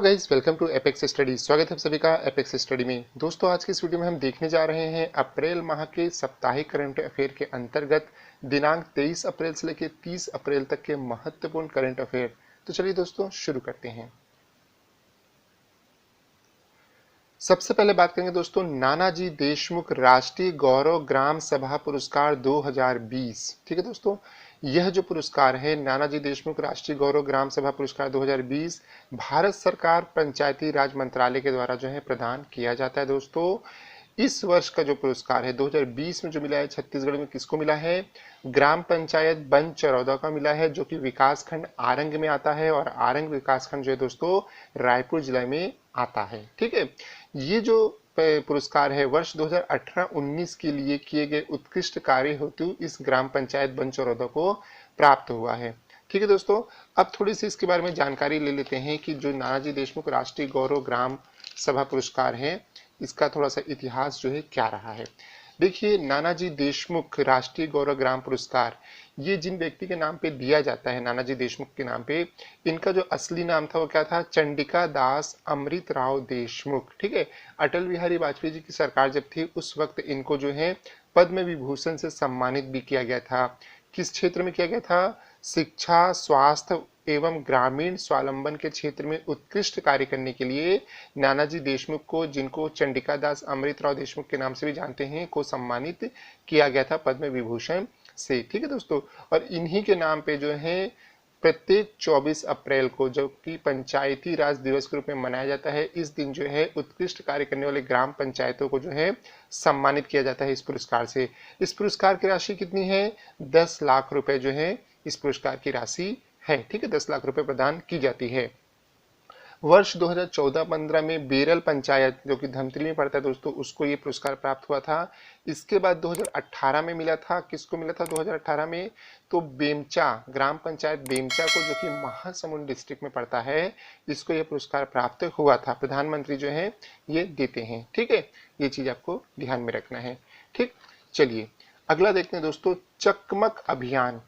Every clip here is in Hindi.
Guys, welcome to Apex study. स्वागत है आप सभी का एपेक्स स्टडी में। दोस्तों, आज की इस वीडियो में हम देखने जा रहे हैं अप्रैल माह के साप्ताहिक करंट अफेयर के अंतर्गत दिनांक 23 अप्रैल से लेकर 30 अप्रैल तक के महत्वपूर्ण करंट अफेयर। तो चलिए दोस्तों शुरू करते हैं। सबसे पहले बात करेंगे दोस्तों नानाजी देशमुख राष्ट्रीय गौरव ग्राम सभा पुरस्कार 2020। ठीक है दोस्तों, यह जो पुरस्कार है नानाजी देशमुख राष्ट्रीय गौरव ग्राम सभा पुरस्कार 2020 भारत सरकार पंचायती राज मंत्रालय के द्वारा जो है प्रदान किया जाता है। दोस्तों, इस वर्ष का जो पुरस्कार है 2020 में जो मिला है छत्तीसगढ़ में किसको मिला है? ग्राम पंचायत बंचरौदा का मिला है, जो कि विकास खंड आरंग में आता है और आरंग विकास खंड जो है दोस्तों रायपुर जिले में आता है। ठीक है, ये जो पुरस्कार है वर्ष 2018-19 के लिए किए गए उत्कृष्ट कार्य हेतु इस ग्राम पंचायत बंचरौदा को प्राप्त हुआ है। ठीक है दोस्तों, अब थोड़ी सी इसके बारे में जानकारी ले लेते हैं कि जो नानाजी देशमुख राष्ट्रीय गौरव ग्राम सभा पुरस्कार है इसका थोड़ा सा इतिहास जो है क्या रहा है। देखिए, नानाजी देशमुख राष्ट्रीय गौरव ग्राम पुरस्कार ये जिन व्यक्ति के नाम पे दिया जाता है, नानाजी देशमुख के नाम पे, इनका जो असली नाम था वो क्या था? चंडिका दास अमृत राव देशमुख। ठीक है, अटल बिहारी वाजपेयी जी की सरकार जब थी उस वक्त इनको जो है पद्म विभूषण से सम्मानित भी किया गया था। किस क्षेत्र में किया गया था? शिक्षा, स्वास्थ्य एवं ग्रामीण स्वावलंबन के क्षेत्र में उत्कृष्ट कार्य करने के लिए नानाजी देशमुख को, जिनको चंडिका दास अमृतराव देशमुख के नाम से भी जानते हैं, को सम्मानित किया गया था पद्म विभूषण से। ठीक है दोस्तों, और इन्हीं के नाम पे जो है प्रत्येक 24 अप्रैल को, जो कि पंचायती राज दिवस के रूप में मनाया जाता है, इस दिन जो है उत्कृष्ट कार्य करने वाले ग्राम पंचायतों को जो है सम्मानित किया जाता है इस पुरस्कार से। इस पुरस्कार की राशि कितनी है? 10 लाख रुपए जो है इस पुरस्कार की राशि है। ठीक है, 10 लाख रुपए प्रदान की जाती है। वर्ष 2014-15 में बेरल पंचायत, जो कि धमतरी में पड़ता है दोस्तों, उसको ये पुरस्कार प्राप्त हुआ था। इसके बाद 2018 में मिला था। किसको मिला था 2018 में? तो बेमचा, ग्राम पंचायत बेमचा को, जो कि महासमुंद डिस्ट्रिक्ट में पड़ता है, इसको यह पुरस्कार प्राप्त हुआ था। प्रधानमंत्री जो है ये देते हैं। ठीक है, ये चीज आपको ध्यान में रखना है। ठीक, चलिए अगला देखते हैं दोस्तों, चकमक अभियान।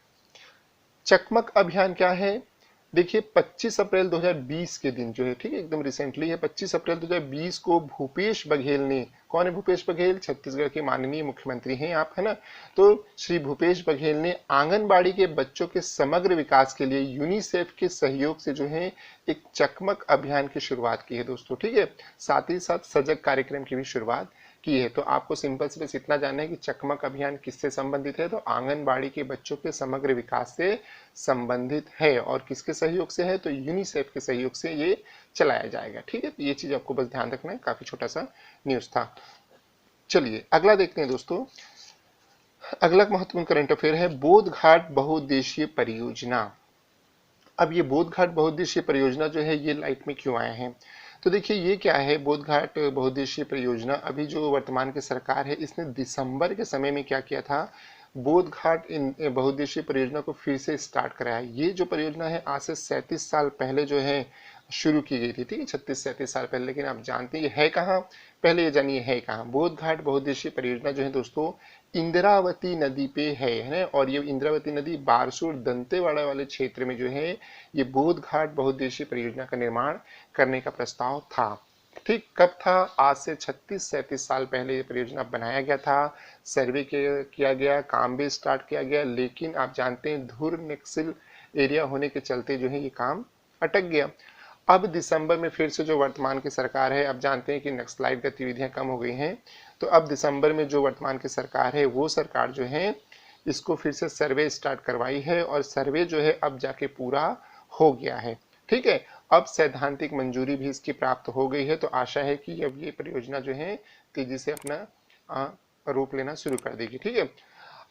चकमक अभियान क्या है? देखिए, 25 अप्रैल 2020 के दिन जो है, ठीक है, एकदम रिसेंटली है, 25 अप्रैल 2020 को भूपेश बघेल ने, कौन है भूपेश बघेल? छत्तीसगढ़ के माननीय मुख्यमंत्री हैं आप, है ना। तो श्री भूपेश बघेल ने आंगनबाड़ी के बच्चों के समग्र विकास के लिए यूनिसेफ के सहयोग से जो है एक चकमक अभियान की शुरुआत की है दोस्तों। ठीक है, साथ ही साथ सजग कार्यक्रम की भी शुरुआत की है। तो आपको सिंपल से बस इतना जानना है कि चकमक अभियान किससे संबंधित है? तो आंगनबाड़ी के बच्चों के समग्र विकास से संबंधित है। और किसके सहयोग से है? तो यूनिसेफ के सहयोग से ये चलाया जाएगा। ठीक है, तो ये चीज आपको बस ध्यान रखना है। काफी छोटा सा न्यूज था। चलिए अगला देखते हैं दोस्तों। अगला महत्वपूर्ण करंट अफेयर है बोध घाट बहुउद्देशीय परियोजना। अब ये बोध घाट बहुउद्देशीय परियोजना जो है ये लाइट में क्यों आया है? तो देखिए, ये क्या है बोध घाट बहुउद्देशीय परियोजना? अभी जो वर्तमान की सरकार है इसने दिसंबर के समय में क्या किया था? बोध घाट इन बहुउद्देशीय परियोजना को फिर से स्टार्ट कराया। ये जो परियोजना है आज से 37 साल पहले जो है शुरू की गई थी। ठीक है, 36-37 साल पहले। लेकिन आप जानते हैं ये है कहाँ? पहले ये जानिए है कहाँ। बोध घाट बहुउद्देशीय परियोजना जो है दोस्तों इंद्रावती नदी पे है ना। और ये इंद्रावती नदी बारसूर दंतेवाड़ा वाले क्षेत्र में जो है ये बोध घाट बहुउद्देशीय परियोजना का निर्माण करने का प्रस्ताव था। ठीक, कब था? आज से 36-37 साल पहले ये परियोजना बनाया गया था, सर्वे किया गया, काम भी स्टार्ट किया गया। लेकिन आप जानते हैं धुर नक्सल एरिया होने के चलते जो है ये काम अटक गया। अब दिसंबर में फिर से जो वर्तमान की सरकार है, अब जानते हैं कि नक्सलाइट गतिविधियां कम हो गई हैं, तो अब दिसंबर में जो वर्तमान की सरकार है वो सरकार जो है इसको फिर से सर्वे स्टार्ट करवाई है। और सर्वे जो है अब जाके पूरा हो गया है। ठीक है, अब सैद्धांतिक मंजूरी भी इसकी प्राप्त हो गई है। तो आशा है कि अब ये परियोजना जो है तेजी से अपना रूप लेना शुरू कर देगी। ठीक है,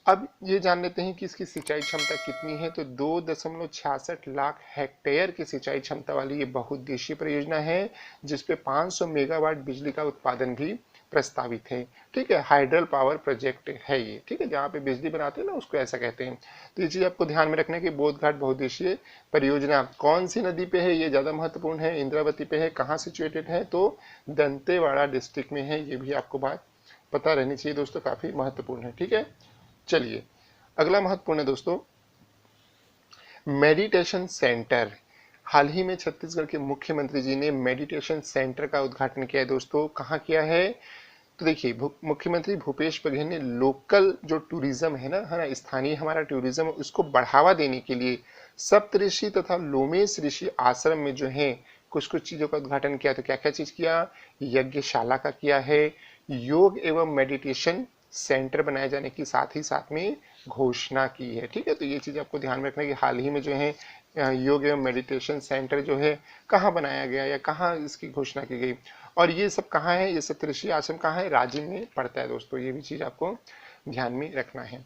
अब ये जान लेते हैं कि इसकी सिंचाई क्षमता कितनी है। तो 2.66 लाख हेक्टेयर की सिंचाई क्षमता वाली ये बहुउद्देशीय परियोजना है, जिसपे 500 मेगावाट बिजली का उत्पादन भी प्रस्तावित है। ठीक है, हाइड्रल पावर प्रोजेक्ट है ये। ठीक है, जहाँ पे बिजली बनाते हैं ना उसको ऐसा कहते हैं। तो ये चीज आपको ध्यान में रखना है कि बोध घाट बहुउद्देशीय परियोजना कौन सी नदी पे है, ये ज्यादा महत्वपूर्ण है। इंद्रावती पे है। कहाँ सिचुएटेड है? तो दंतेवाड़ा डिस्ट्रिक्ट में है। ये भी आपको बात पता रहनी चाहिए दोस्तों, काफी महत्वपूर्ण है। ठीक है, चलिए अगला महत्वपूर्ण है दोस्तों मेडिटेशन सेंटर। हाल ही में छत्तीसगढ़ के मुख्यमंत्री जी ने मेडिटेशन सेंटर का उद्घाटन किया है दोस्तों। कहाँ किया है? तो देखिए, मुख्यमंत्री भूपेश बघेल ने लोकल जो टूरिज्म है ना, स्थानीय हमारा टूरिज्म उसको बढ़ावा देने के लिए सप्तऋषि तथा लोमेश ऋषि आश्रम में जो है कुछ कुछ चीजों का उद्घाटन किया। तो क्या क्या चीज किया? यज्ञशाला का किया है, योग एवं मेडिटेशन सेंटर बनाए जाने की साथ ही साथ में घोषणा की है। ठीक है, तो ये चीज आपको ध्यान में रखना कि हाल ही में जो है योग एवं मेडिटेशन सेंटर जो है कहाँ बनाया गया या कहाँ इसकी घोषणा की गई। और ये सब कहाँ है? ये सप्तऋषि आश्रम कहाँ है? राजिम में पड़ता है दोस्तों। ये भी चीज आपको ध्यान में रखना है।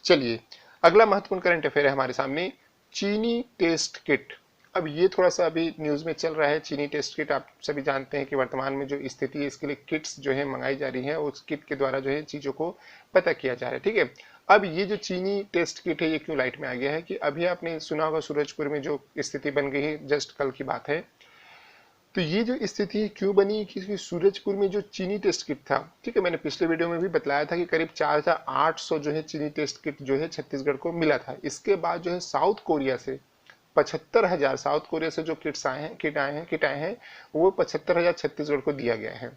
चलिए, अगला महत्वपूर्ण करंट अफेयर है हमारे सामने, चीनी टेस्ट किट। अब ये थोड़ा सा अभी न्यूज में चल रहा है। चीनी टेस्ट किट आप सभी जानते हैं कि वर्तमान में जो स्थिति है इसके लिए किट्स जो है मंगाई जा रही है, उस किट के द्वारा जो है चीजों को पता किया जा रहा है। ठीक है, अब ये जो चीनी टेस्ट किट है ये क्यों लाइट में आ गया है कि अभी आपने सुना होगा सूरजपुर में जो स्थिति बन गई है, जस्ट कल की बात है। तो ये जो स्थिति क्यों बनी कि सूरजपुर में जो चीनी टेस्ट किट था, ठीक है, मैंने पिछले वीडियो में भी बताया था कि करीब 4800 जो है चीनी टेस्ट किट जो है छत्तीसगढ़ को मिला था। इसके बाद जो है साउथ कोरिया से 75,000, साउथ कोरिया से जो किट आए हैं वो 75,000 छत्तीसगढ़ को दिया गया है।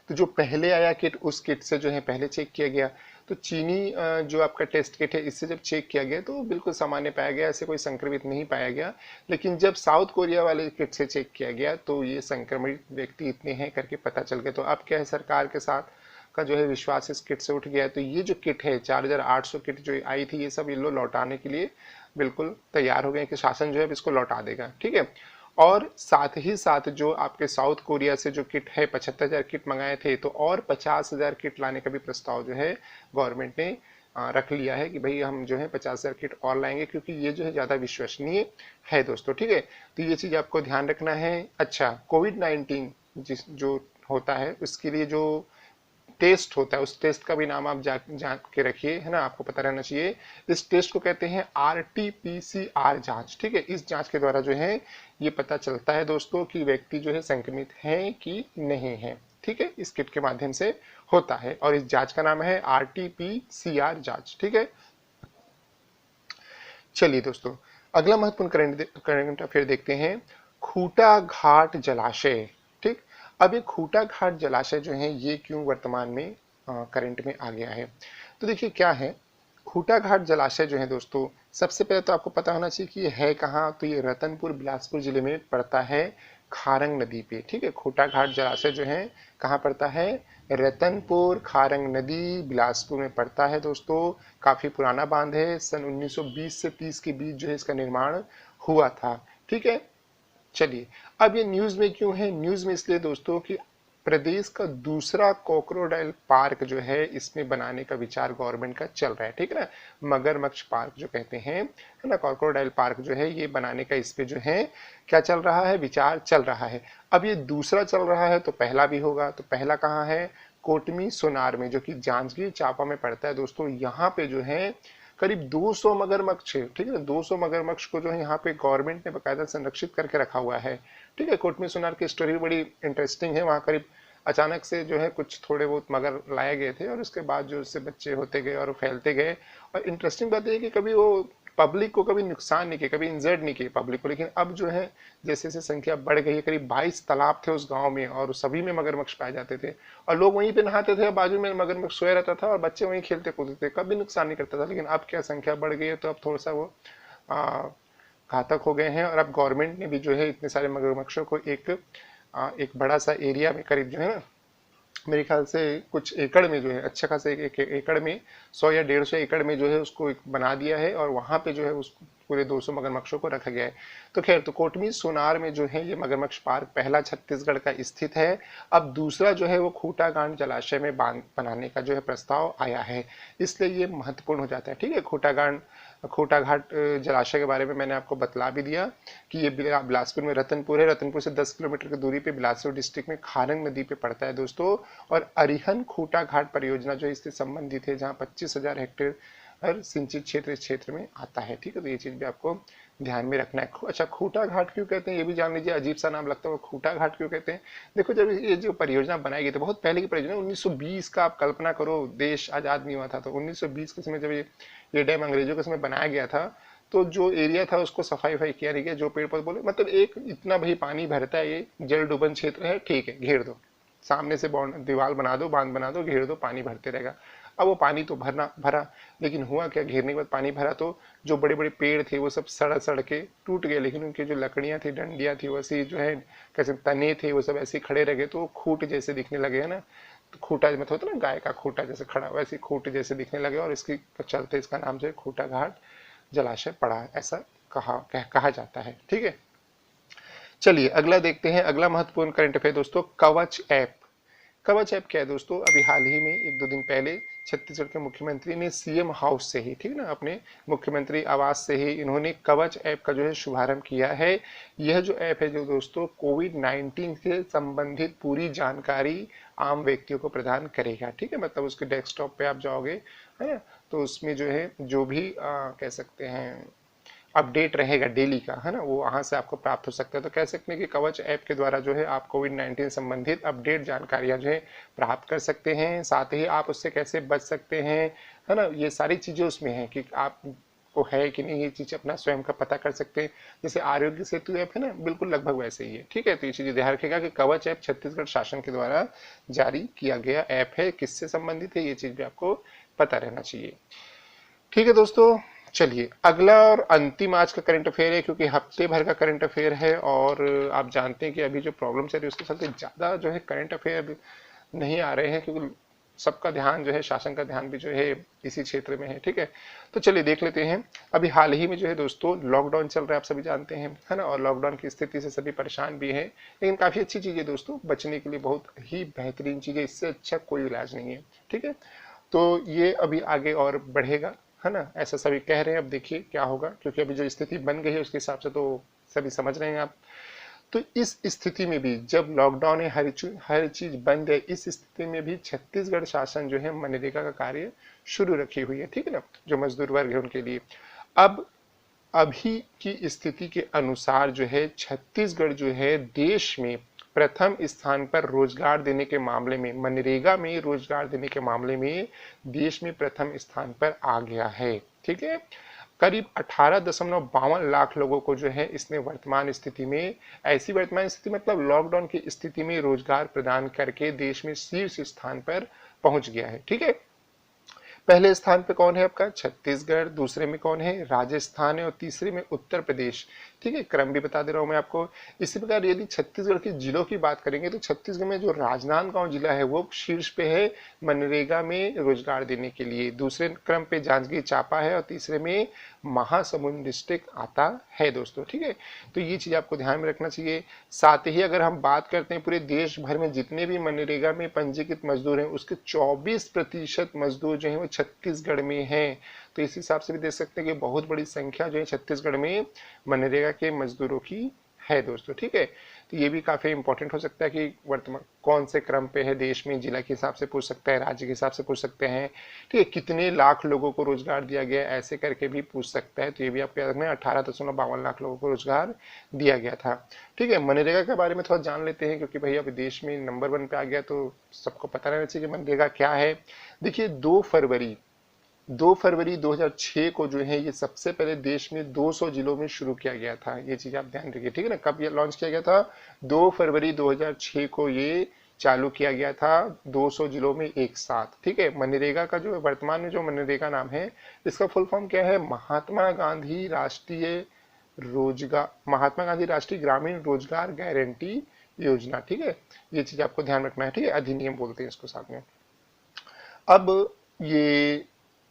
तो जो पहले आया किट, उस किट से जो है पहले चेक किया गया। तो चीनी जो आपका टेस्ट किट है इससे जब चेक किया गया तो बिल्कुल सामान्य पाया गया, ऐसे कोई संक्रमित नहीं पाया गया। लेकिन जब साउथ कोरिया वाले किट से चेक किया गया तो ये संक्रमित व्यक्ति इतने हैं करके पता चल गया। तो अब क्या है, सरकार के साथ का जो है विश्वास इस किट से उठ गया है। तो ये जो किट है 4800 किट जो आई थी, ये सब ये लोग लौटाने के लिए बिल्कुल तैयार हो गए कि शासन जो है इसको लौटा देगा। ठीक है, और साथ ही साथ जो आपके साउथ कोरिया से जो किट है 75,000 किट मंगाए थे, तो और 50,000 किट लाने का भी प्रस्ताव जो है गवर्नमेंट ने रख लिया है कि भाई हम जो है 50,000 किट और लाएंगे, क्योंकि ये जो है ज़्यादा विश्वसनीय है दोस्तों। ठीक है, तो ये चीज़ आपको ध्यान रखना है। अच्छा, कोविड-19 जिस जो होता है उसके लिए जो टेस्ट होता है, उस टेस्ट का भी नाम आप जान के रखिए, है ना, आपको पता रहना चाहिए। इस टेस्ट को कहते हैं RT-PCR जांच। ठीक है, इस जांच के द्वारा जो है ये पता चलता है दोस्तों कि व्यक्ति जो है संक्रमित है कि नहीं है। ठीक है, इस किट के माध्यम से होता है और इस जांच का नाम है RT-PCR जांच। ठीक है, चलिए दोस्तों, अगला महत्वपूर्ण करंट अफेयर देखते हैं, खूटा घाट जलाशय। ठीक, अब ये खूटा घाट जलाशय जो है ये क्यों वर्तमान में करंट में आ गया है? तो देखिए क्या है, खूटा घाट जलाशय जो है दोस्तों, सबसे पहले तो आपको पता होना चाहिए कि ये है कहाँ। तो ये रतनपुर बिलासपुर जिले में पड़ता है, खारंग नदी पे। ठीक है, खूटा घाट जलाशय जो है कहाँ पड़ता है? रतनपुर खारंग नदी बिलासपुर में पड़ता है दोस्तों। काफी पुराना बांध है, सन 1920 से 30 के बीच जो है इसका निर्माण हुआ था। ठीक है, चलिए, अब ये न्यूज में क्यों है? न्यूज में इसलिए दोस्तों कि प्रदेश का दूसरा क्रोकोडाइल पार्क जो है इसमें बनाने का विचार गवर्नमेंट का चल रहा है। ठीक है ना, मगरमच्छ पार्क जो कहते हैं, है ना, क्रोकोडाइल पार्क जो है ये बनाने का इस पे जो है क्या चल रहा है? विचार चल रहा है। अब ये दूसरा चल रहा है तो पहला भी होगा। तो पहला कहाँ है? कोटमी सोनार में, जो कि जांजगीर चांपा में पड़ता है दोस्तों। यहाँ पे जो है करीब 200 मगरमच्छ है। ठीक है, 200 मगरमच्छ को जो है यहाँ पे गवर्नमेंट ने बकायदा संरक्षित करके रखा हुआ है। ठीक है, कोटमी सोनार की स्टोरी बड़ी इंटरेस्टिंग है। वहाँ करीब अचानक से जो है कुछ थोड़े बहुत मगर लाए गए थे और उसके बाद जो उससे बच्चे होते गए और फैलते गए। और इंटरेस्टिंग बात यह है कि कभी वो पब्लिक को कभी नुकसान नहीं किया, कभी इंजर्ड नहीं किया पब्लिक को। लेकिन अब जो है जैसे जैसे संख्या बढ़ गई है, करीब 22 तालाब थे उस गांव में और सभी में मगरमच्छ पाए जाते थे और लोग वहीं पे नहाते थे, बाजू में मगरमच्छ सोया रहता था और बच्चे वहीं खेलते कूदते थे, कभी नुकसान नहीं करता था। लेकिन अब क्या, संख्या बढ़ गई है तो अब थोड़ा सा वो घातक हो गए हैं। और अब गवर्नमेंट ने भी जो है इतने सारे मगरमच्छों को एक बड़ा सा एरिया में, करीब जो है ना मेरे ख्याल से कुछ एकड़ में जो है, अच्छा खासा एक एकड़ में 100 या 150 एकड़ में जो है उसको एक बना दिया है और वहां पे जो है उस पूरे 200 मगरमच्छों को रखा गया है। तो खैर, तो कोटमी सोनार में जो है ये मगरमच्छ पार्क पहला छत्तीसगढ़ का स्थित है। अब दूसरा जो है वो खूटा गांड जलाशय में बांध बनाने का जो है प्रस्ताव आया है, इसलिए ये महत्वपूर्ण हो जाता है। ठीक है, खूटा घाट जलाशय के बारे में मैंने आपको बतला भी दिया कि ये बिलासपुर में रतनपुर है। रतनपुर से 10 किलोमीटर की दूरी पे बिलासपुर डिस्ट्रिक्ट में खारंग नदी पे पड़ता है दोस्तों। और अरिहन खूटा घाट परियोजना जो इससे संबंधित है, जहाँ 25,000 हेक्टेयर सिंचित क्षेत्र इस क्षेत्र में आता है। ठीक है, तो ये चीज भी आपको ध्यान में रखना है। अच्छा, खूटा घाट क्यों कहते हैं ये भी जान लीजिए, अजीब सा नाम लगता है। खूटा घाट क्यों कहते हैं? देखो, जब ये जो परियोजना बनाई गई थी, बहुत पहले की परियोजना, 1920 का आप कल्पना करो, देश आजाद नहीं हुआ था। तो 1920 के समय जब ये डैम अंग्रेजों के समय बनाया गया था, तो जो एरिया था उसको सफाई वफाई किया नहीं गया, जो पेड़ पौधे बोले मतलब एक इतना भाई पानी भरता है, ये जल डुबन क्षेत्र है, ठीक है घेर दो, सामने से दीवार बना दो, बांध बना दो, घेर दो, पानी भरते रहेगा। अब वो पानी तो भरना भरा, लेकिन हुआ क्या, घेरने के बाद पानी भरा तो जो बड़े बड़े पेड़ थे वो सब सड़ सड़ के टूट गए, लेकिन उनकी जो लकड़ियां थी, डंडियां थी, वैसे जो है कैसे तने थे वो सब ऐसे खड़े रह गए, तो खूट जैसे दिखने लगे है ना। तो खूंटा मतलब होता है ना गाय का खूंटा जैसे खड़ा, वैसे खूंट जैसे दिखने लगे, और इसके चलते इसका नाम जो है खूंटा घाट जलाशय पड़ा, ऐसा कहा जाता है। ठीक है, चलिए अगला देखते हैं। अगला महत्वपूर्ण करंट अफेयर दोस्तों, कवच ऐप। कवच ऐप क्या है दोस्तों, अभी हाल ही में एक दो दिन पहले छत्तीसगढ़ के मुख्यमंत्री ने सीएम हाउस से ही, ठीक ना, अपने मुख्यमंत्री आवास से ही इन्होंने कवच ऐप का जो है शुभारंभ किया है। यह जो ऐप है जो दोस्तों कोविड-19 से संबंधित पूरी जानकारी आम व्यक्तियों को प्रदान करेगा। ठीक है, मतलब उसके डेस्कटॉप पे आप जाओगे है ना, तो उसमें जो है जो भी कह सकते हैं अपडेट रहेगा डेली का, है ना, वो वहां से आपको प्राप्त हो सकता है। तो कह सकते हैं कि कवच ऐप के द्वारा जो है आप कोविड-19 संबंधित अपडेट जानकारियां जो है प्राप्त कर सकते हैं, साथ ही आप उससे कैसे बच सकते हैं, है ना, ये सारी चीजें उसमें हैं कि आप को है कि नहीं, ये चीज अपना स्वयं का पता कर सकते हैं। जैसे आरोग्य सेतु ऐप है ना, बिल्कुल लगभग वैसे ही है। ठीक है, तो ये चीज ध्यान रखेगा कि कवच ऐप छत्तीसगढ़ शासन के द्वारा जारी किया गया ऐप है, किससे संबंधित है ये चीज भी आपको पता रहना चाहिए। ठीक है दोस्तों, चलिए अगला और अंतिम आज का करंट अफेयर है, क्योंकि हफ्ते भर का करंट अफेयर है, और आप जानते हैं कि अभी जो प्रॉब्लम चल रही है उसके चलते ज्यादा जो है करंट अफेयर नहीं आ रहे हैं, क्योंकि सबका ध्यान जो है, शासन का ध्यान भी जो है इसी क्षेत्र में है। ठीक है, तो चलिए देख लेते हैं। अभी हाल ही में जो है दोस्तों लॉकडाउन चल रहा है, आप सभी जानते हैं, है ना, और लॉकडाउन की स्थिति से सभी परेशान भी हैं, लेकिन काफी अच्छी चीज है दोस्तों, बचने के लिए बहुत ही बेहतरीन चीज है, इससे अच्छा कोई इलाज नहीं है। ठीक है, तो ये अभी आगे और बढ़ेगा, है ना, ऐसा सभी कह रहे हैं। अब देखिए क्या होगा, क्योंकि अभी जो स्थिति बन गई है उसके हिसाब से तो सभी समझ रहे हैं आप। तो इस स्थिति में भी जब लॉकडाउन है, हर चीज बंद है, इस स्थिति में भी छत्तीसगढ़ शासन जो है मनरेगा का कार्य शुरू रखी हुई है। ठीक है ना, जो मजदूर वर्ग है उनके लिए। अब अभी की स्थिति के अनुसार जो है छत्तीसगढ़ जो है देश में प्रथम स्थान पर रोजगार देने के मामले में, मनरेगा में रोजगार देने के मामले में देश में प्रथम स्थान पर आ गया है। ठीक है, करीब 18.52 लाख लोगों को जो है इसने वर्तमान स्थिति में, ऐसी वर्तमान स्थिति मतलब लॉकडाउन की स्थिति में रोजगार प्रदान करके देश में शीर्ष स्थान पर पहुंच गया है। ठीक है, पहले स्थान पे कौन है आपका, छत्तीसगढ़, दूसरे में कौन है, राजस्थान है, और तीसरे में उत्तर प्रदेश। ठीक है, क्रम भी बता दे रहा हूं मैं आपको। इसी प्रकार यदि छत्तीसगढ़ के जिलों की बात करेंगे तो छत्तीसगढ़ में जो राजनांदगांव जिला है वो शीर्ष पे है मनरेगा में रोजगार देने के लिए, दूसरे क्रम पे जांजगीर चांपा है, और तीसरे में महासमुंद डिस्ट्रिक्ट आता है दोस्तों। ठीक है, तो ये चीज आपको ध्यान में रखना चाहिए। साथ ही अगर हम बात करते हैं पूरे देश भर में जितने भी मनरेगा में पंजीकृत मजदूर हैं उसके 24% मजदूर जो है वो छत्तीसगढ़ में हैं। तो इस हिसाब से भी देख सकते हैं कि बहुत बड़ी संख्या जो है छत्तीसगढ़ में मनरेगा के मजदूरों की है दोस्तों। ठीक है, तो ये भी काफी इंपॉर्टेंट हो सकता है कि वर्तमान कौन से क्रम पे है देश में, जिला के हिसाब से पूछ सकते हैं, राज्य के हिसाब से पूछ सकते हैं। ठीक है, कितने लाख लोगों को रोजगार दिया गया, ऐसे करके भी पूछ सकता है। तो ये भी आपको याद रखना है, 18.52 लाख लोगों को रोजगार दिया गया था। ठीक है, मनरेगा के बारे में थोड़ा जान लेते हैं, क्योंकि भाई अभी देश में नंबर 1 पे आ गया तो सबको पता रहना चाहिए कि मनरेगा क्या है। देखिए 2 फरवरी 2006 को जो है ये सबसे पहले देश में 200 जिलों में शुरू किया गया था। ये चीज आप ध्यान रखिए। ठीक है ना, कब ये लॉन्च किया गया था, 2 फरवरी 2006 को ये चालू किया गया था 200 जिलों में एक साथ। ठीक है, मनरेगा का जो वर्तमान में जो मनरेगा नाम है इसका फुल फॉर्म क्या है, महात्मा गांधी राष्ट्रीय ग्रामीण रोजगार गारंटी योजना। ठीक है, ये चीज आपको ध्यान रखना है। ठीक है, अधिनियम बोलते हैं इसको साथ में। अब ये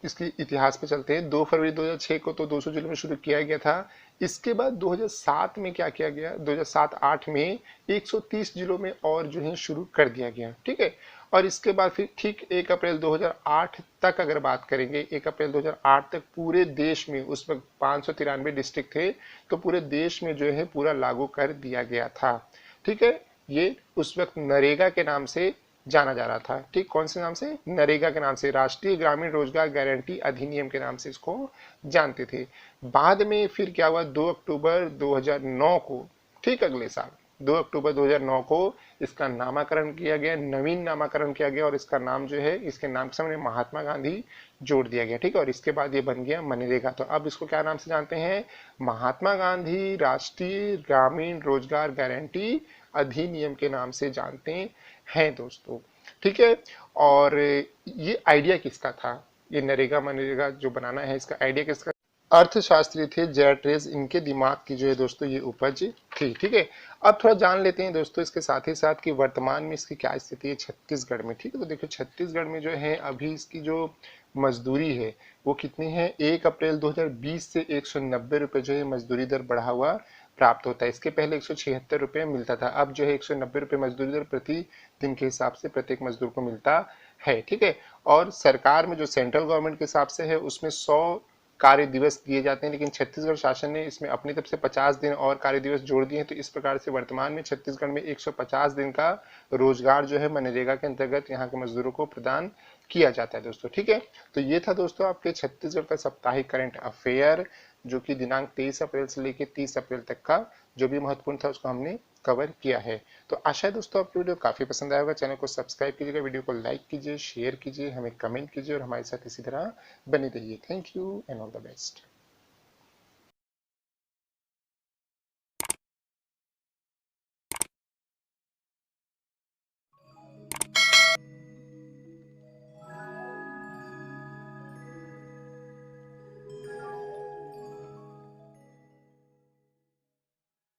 इसके इतिहास पे चलते हैं। 2 फरवरी 2006 को तो 200 जिलों में शुरू किया गया था। इसके बाद 2007 में क्या किया गया, 2007-8 में 130 जिलों में और जो है शुरू कर दिया गया। ठीक है, और इसके बाद फिर ठीक 1 अप्रैल 2008 तक अगर बात करेंगे, 1 अप्रैल 2008 तक पूरे देश में, उस वक्त 593 डिस्ट्रिक्ट थे, तो पूरे देश में जो है पूरा लागू कर दिया गया था। ठीक है, ये उस वक्त नरेगा के नाम से जाना जा रहा था। ठीक, कौन से नाम से, नरेगा के नाम से, राष्ट्रीय ग्रामीण रोजगार गारंटी अधिनियम के नाम से इसको जानते थे। बाद में फिर क्या हुआ, 2 अक्टूबर 2009 को, ठीक अगले साल 2 अक्टूबर 2009 को इसका नामकरण किया गया, नवीन नामकरण किया गया और इसका नाम जो है, इसके नाम के सामने महात्मा गांधी जोड़ दिया गया। ठीक है, और इसके बाद ये बन गया मनरेगा। तो अब इसको क्या नाम से जानते हैं? महात्मा गांधी राष्ट्रीय ग्रामीण रोजगार गारंटी अधिनियम के नाम से जानते हैं दोस्तों। ठीक है, और ये आइडिया किसका था? ये नरेगा मनरेगा जो बनाना है, इसका आइडिया किसका? अर्थशास्त्री थे जेआर इनके दिमाग की जो है दोस्तों ये उपज थी। ठीक है, अब थोड़ा जान लेते हैं दोस्तों इसके साथ ही साथ कि वर्तमान में इसकी क्या स्थिति है छत्तीसगढ़ में। ठीक है, तो देखो छत्तीसगढ़ में जो है अभी इसकी जो मजदूरी है वो कितनी है? 1 अप्रैल 2020 से 190 रुपये जो है मजदूरी दर बढ़ा हुआ प्राप्त होता है। इसके पहले 176 रुपये मिलता था, अब जो है 190 रुपये मजदूरी दर प्रति दिन के हिसाब से प्रत्येक मजदूर को मिलता है। ठीक है, और सरकार में जो सेंट्रल गवर्नमेंट के हिसाब से है उसमें 100 कार्य दिवस दिए जाते हैं, लेकिन छत्तीसगढ़ शासन ने इसमें अपनी तरफ से 50 दिन और कार्य दिवस जोड़ दिए हैं। तो इस प्रकार से वर्तमान में छत्तीसगढ़ में 150 दिन का रोजगार जो है मनरेगा के अंतर्गत यहाँ के मजदूरों को प्रदान किया जाता है दोस्तों। ठीक है, तो ये था दोस्तों आपके छत्तीसगढ़ का साप्ताहिक करंट अफेयर, जो कि दिनांक 23 अप्रैल से लेकर 30 अप्रैल तक का जो भी महत्वपूर्ण था उसको हमने कवर किया है। तो आशा है दोस्तों आपको वीडियो काफी पसंद आया होगा। चैनल को सब्सक्राइब कीजिएगा, वीडियो को लाइक कीजिए, शेयर कीजिए, हमें कमेंट कीजिए और हमारे साथ इसी तरह बने रहिए। Thank you and all the best.